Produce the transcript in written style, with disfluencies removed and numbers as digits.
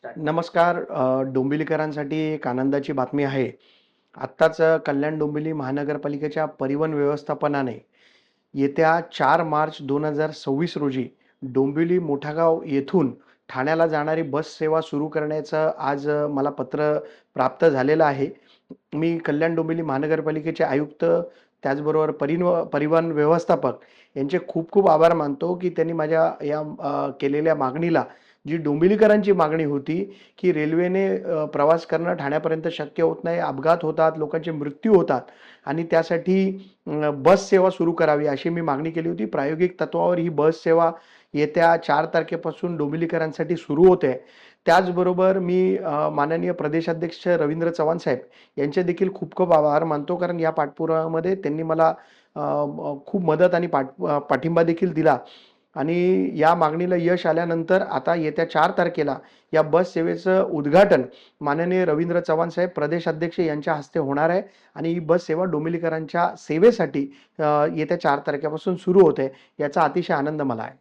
नमस्कार. डोंबिवलीकरांसाठी एक आनंदाची बातमी आहे. आत्ताच कल्याण डोंबिवली महानगरपालिकेच्या परिवहन व्यवस्थापनाने येत्या 4 मार्च 2026 रोजी डोंबिवली मोठागाव येथून ठाण्याला जाणारी बस सेवा सुरू करण्याचं आज मला पत्र प्राप्त झालेलं आहे. मी कल्याण डोंबिवली महानगरपालिकेचे आयुक्त, त्याचबरोबर परिवहन व्यवस्थापक यांचे खूप खूप आभार मानतो, की त्यांनी माझ्या या केलेल्या मागणीला, जी डोंबिवलीकरांची मागणी होती, की रेल्वेने प्रवास करणं ठाण्यापर्यंत शक्य होत नाही, अपघात होतात, लोकांचे मृत्यू होतात आणि त्यासाठी बस सेवा सुरू करावी अशी मी मागणी केली होती. प्रायोगिक तत्वावर ही बस सेवा येत्या 4 तारखेपासून डोंबिवलीकरांसाठी सुरू होते. त्याचबरोबर मी माननीय प्रदेशाध्यक्ष रवींद्र चव्हाण साहेब यांचे देखील खूप खूप आभार मानतो, कारण या पाठपुराव्यामध्ये त्यांनी मला खूप मदत आणि पाठिंबा देखील दिला आणि या मागणीला यश आल्यानंतर आता येत्या 4 तारखेला या बस सेवेचं उद्घाटन माननीय रवींद्र चव्हाण साहेब प्रदेशाध्यक्ष यांच्या हस्ते होणार आहे आणि ही बस सेवा डोंबिवलीकरांच्या सेवेसाठी येत्या 4 तारखेपासून सुरू होते. याचा अतिशय आनंद मला आहे.